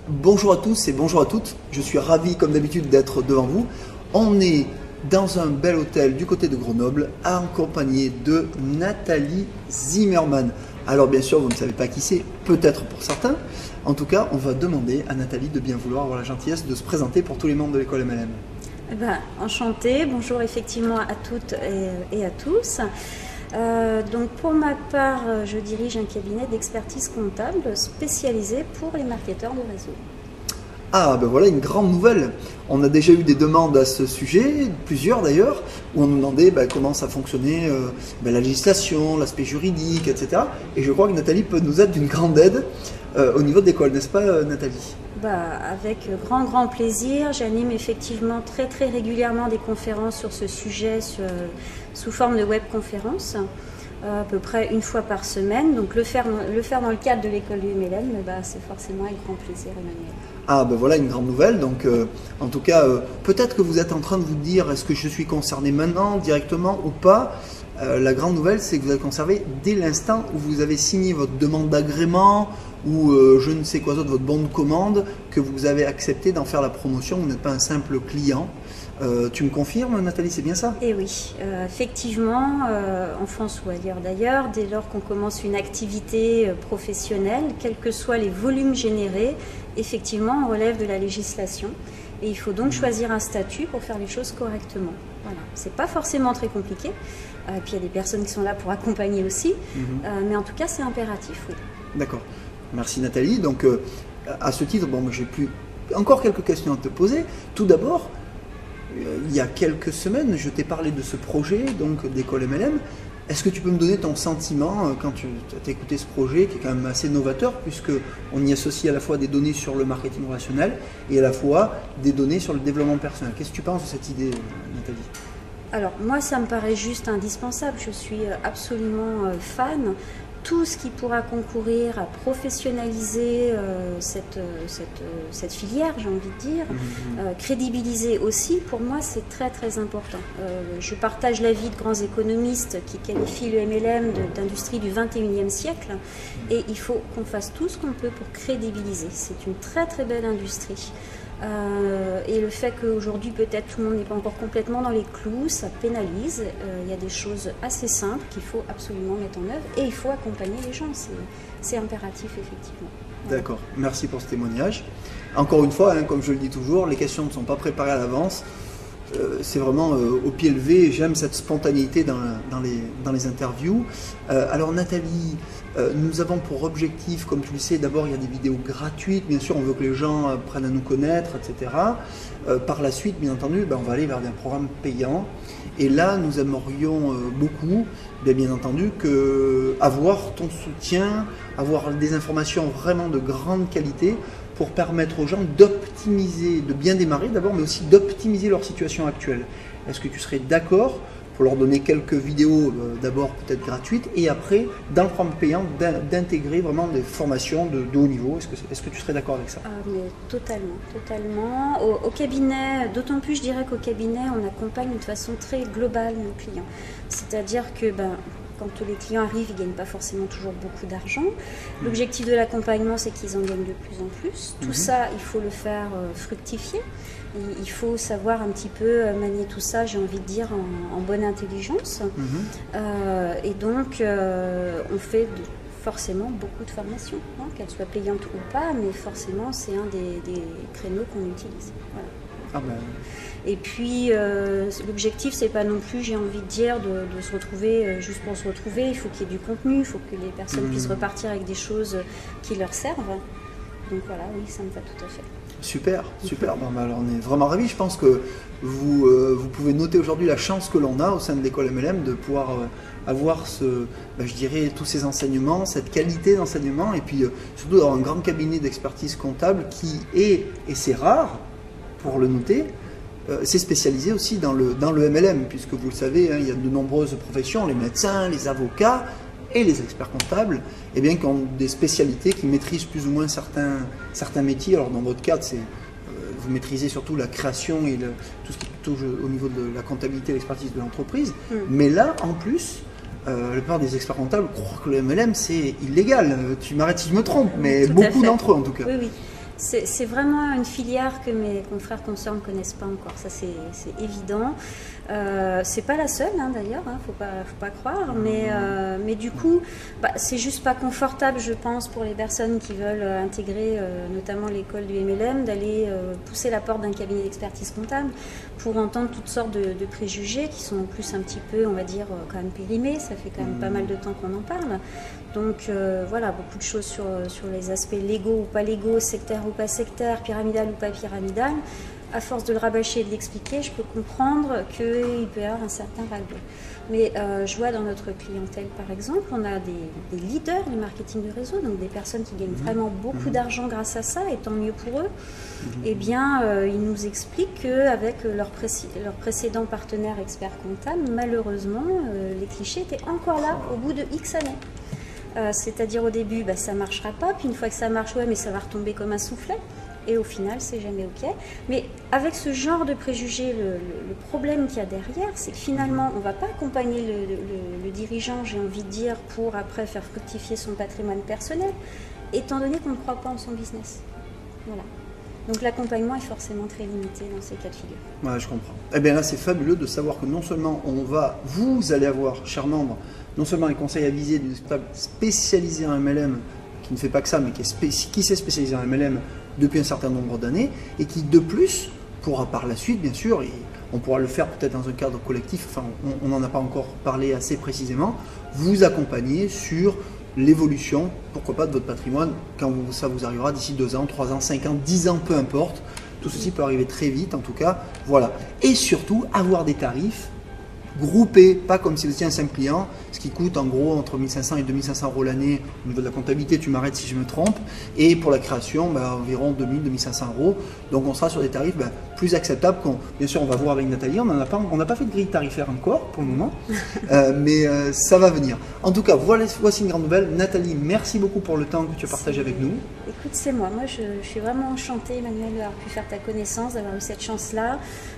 Bonjour à tous et bonjour à toutes, je suis ravi comme d'habitude d'être devant vous. On est dans un bel hôtel du côté de Grenoble, accompagné de Nathalie Zimmermann. Alors bien sûr, vous ne savez pas qui c'est, peut-être pour certains. En tout cas, on va demander à Nathalie de bien vouloir avoir la gentillesse de se présenter pour tous les membres de l'école MLM. Enchantée, bonjour effectivement à toutes et à tous. Donc pour ma part, je dirige un cabinet d'expertise comptable spécialisé pour les marketeurs de réseau. Ah ben voilà une grande nouvelle. On a déjà eu des demandes à ce sujet, plusieurs d'ailleurs, où on nous demandait comment ça fonctionnait, la législation, l'aspect juridique, etc. Et je crois que Nathalie peut nous être d'une grande aide au niveau de l'école, n'est-ce pas Nathalie? Avec grand plaisir. J'anime effectivement très régulièrement des conférences sur ce sujet sous forme de webconférence, à peu près une fois par semaine. Donc le faire dans le cadre de l'école du MLM, c'est forcément avec grand plaisir, Emmanuel. Ah ben voilà une grande nouvelle. Donc en tout cas, peut-être que vous êtes en train de vous dire est-ce que je suis concerné maintenant directement ou pas. La grande nouvelle, c'est que vous êtes conservé dès l'instant où vous avez signé votre demande d'agrément ou je ne sais quoi d'autre, votre bon de commande, que vous avez accepté d'en faire la promotion. Vous n'êtes pas un simple client. Tu me confirmes, Nathalie, c'est bien ça? Eh oui, effectivement, en France ou ailleurs d'ailleurs, dès lors qu'on commence une activité professionnelle, quels que soient les volumes générés, effectivement, on relève de la législation. Et il faut donc choisir un statut pour faire les choses correctement. Voilà. C'est pas forcément très compliqué. Puis il y a des personnes qui sont là pour accompagner aussi. Mais en tout cas, c'est impératif, oui. D'accord. Merci Nathalie. Donc, à ce titre, j'ai encore quelques questions à te poser. Tout d'abord, il y a quelques semaines, je t'ai parlé de ce projet d'école MLM. Est-ce que tu peux me donner ton sentiment quand tu as écouté ce projet qui est quand même assez novateur puisqu'on y associe à la fois des données sur le marketing relationnel et à la fois des données sur le développement personnel. Qu'est-ce que tu penses de cette idée, Nathalie? Alors moi, ça me paraît juste indispensable. Je suis absolument fan. Tout ce qui pourra concourir à professionnaliser cette filière, j'ai envie de dire, crédibiliser aussi, pour moi c'est très important. Je partage l'avis de grands économistes qui qualifient le MLM d'industrie du 21e siècle et il faut qu'on fasse tout ce qu'on peut pour crédibiliser. C'est une très belle industrie. Et le fait qu'aujourd'hui peut-être tout le monde n'est pas encore complètement dans les clous, ça pénalise. Il y a des choses assez simples qu'il faut absolument mettre en œuvre et il faut accompagner les gens, c'est impératif effectivement. D'accord, merci pour ce témoignage. Encore une fois, comme je le dis toujours, les questions ne sont pas préparées à l'avance. C'est vraiment au pied levé. J'aime cette spontanéité dans les interviews. Alors Nathalie, nous avons pour objectif, comme tu le sais, d'abord il y a des vidéos gratuites, bien sûr on veut que les gens apprennent à nous connaître, etc. Par la suite, bien entendu, on va aller vers des programmes payants. Et là, nous aimerions beaucoup, bien entendu, avoir ton soutien, avoir des informations vraiment de grande qualité pour permettre aux gens d'optimiser, de bien démarrer d'abord, mais aussi d'optimiser leur situation actuelle. Est-ce que tu serais d'accord pour leur donner quelques vidéos d'abord peut-être gratuites et après, dans le programme payant, d'intégrer vraiment des formations de haut niveau? Est-ce que tu serais d'accord avec ça? Mais totalement. Au cabinet, d'autant plus je dirais qu'au cabinet, on accompagne de façon très globale nos clients. C'est-à-dire que quand les clients arrivent, ils ne gagnent pas forcément toujours beaucoup d'argent. L'objectif de l'accompagnement, c'est qu'ils en gagnent de plus en plus. Tout ça, il faut le faire fructifier. Il faut savoir un petit peu manier tout ça, j'ai envie de dire, en bonne intelligence. Et donc, on fait forcément beaucoup de formations, qu'elles soient payantes ou pas, mais forcément, c'est un des créneaux qu'on utilise. Voilà. Et puis, l'objectif, c'est pas non plus, j'ai envie de dire, de se retrouver juste pour se retrouver. Il faut qu'il y ait du contenu, il faut que les personnes puissent repartir avec des choses qui leur servent. Donc voilà, oui, ça me va tout à fait. Super. Alors on est vraiment ravis. Je pense que vous pouvez noter aujourd'hui la chance que l'on a au sein de l'école MLM de pouvoir avoir je dirais, tous ces enseignements, cette qualité d'enseignement et puis surtout d'avoir un grand cabinet d'expertise comptable qui est, et c'est rare pour le noter, c'est spécialisé aussi dans le MLM, puisque vous le savez, il y a de nombreuses professions, les médecins, les avocats et les experts comptables, qui ont des spécialités, qui maîtrisent plus ou moins certains métiers. Alors dans votre cas, vous maîtrisez surtout la création et tout ce qui touche au niveau de la comptabilité et l'expertise de l'entreprise. Mais là, en plus, la plupart des experts comptables croient que le MLM c'est illégal. Tu m'arrêtes si je me trompe, mais beaucoup d'entre eux en tout cas. Oui. C'est vraiment une filière que mes confrères consoeurs ne connaissent pas encore, ça c'est évident. C'est pas la seule d'ailleurs, faut pas croire, mais du coup, c'est juste pas confortable, je pense, pour les personnes qui veulent intégrer notamment l'école du MLM, d'aller pousser la porte d'un cabinet d'expertise comptable pour entendre toutes sortes de préjugés qui sont en plus un petit peu, on va dire, quand même périmés, ça fait quand même pas mal de temps qu'on en parle. Donc voilà, beaucoup de choses sur les aspects légaux ou pas légaux, sectaires ou pas sectaires, pyramidal ou pas pyramidal. À force de le rabâcher et de l'expliquer, je peux comprendre qu'il peut y avoir un certain ras-le-bol. Mais je vois dans notre clientèle, par exemple, on a des leaders du marketing de réseau, donc des personnes qui gagnent vraiment beaucoup d'argent grâce à ça, et tant mieux pour eux. Eh bien, ils nous expliquent qu'avec leur précédent partenaire expert comptable, malheureusement, les clichés étaient encore là au bout de X années. C'est-à-dire au début, ça ne marchera pas, puis une fois que ça marche, ouais, mais ça va retomber comme un soufflet. Et au final, c'est jamais OK. Mais avec ce genre de préjugés, le problème qu'il y a derrière, c'est que finalement, on ne va pas accompagner le dirigeant, j'ai envie de dire, pour après faire fructifier son patrimoine personnel, étant donné qu'on ne croit pas en son business. Voilà. Donc l'accompagnement est forcément très limité dans ces cas de figure. Ouais, je comprends. Eh bien là, c'est fabuleux de savoir que non seulement vous allez avoir, chers membres, non seulement un conseil avisé d'une spécialisée en MLM, qui ne fait pas que ça, mais qui s'est spécialisé en MLM depuis un certain nombre d'années, et qui de plus pourra par la suite, bien sûr, et on pourra le faire peut-être dans un cadre collectif, enfin on n'en a pas encore parlé assez précisément, vous accompagner sur l'évolution, pourquoi pas, de votre patrimoine, quand ça vous arrivera d'ici 2 ans, 3 ans, 5 ans, 10 ans, peu importe. Tout ceci peut arriver très vite, en tout cas, voilà. Et surtout, avoir des tarifs groupés, pas comme si vous étiez un simple client, ce qui coûte en gros entre 1500 et 2500 € l'année au niveau de la comptabilité, tu m'arrêtes si je me trompe, et pour la création, environ 2000-2500 €. Donc on sera sur des tarifs plus acceptables. Bien sûr, on va voir avec Nathalie, on n'a pas fait de grille tarifaire encore pour le moment, mais ça va venir. En tout cas, voici une grande nouvelle. Nathalie, merci beaucoup pour le temps que tu as partagé avec nous. Écoute, c'est moi. Moi, je suis vraiment enchantée, Emmanuel, d'avoir pu faire ta connaissance, d'avoir eu cette chance-là,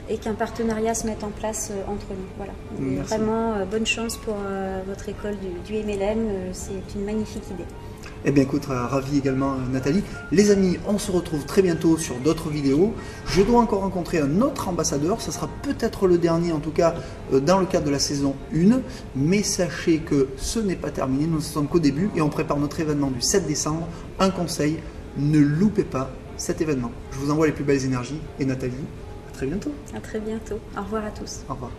et qu'un partenariat se mette en place entre nous. Voilà. Vraiment, bonne chance pour votre école du MLM. C'est une magnifique idée. Eh bien écoute, ravi également Nathalie. Les amis, on se retrouve très bientôt sur d'autres vidéos. Je dois encore rencontrer un autre ambassadeur, ce sera peut-être le dernier en tout cas dans le cadre de la saison 1. Mais sachez que ce n'est pas terminé, nous ne sommes qu'au début et on prépare notre événement du 7 décembre. Un conseil, ne loupez pas cet événement. Je vous envoie les plus belles énergies et Nathalie, à très bientôt. À très bientôt. Au revoir à tous. Au revoir.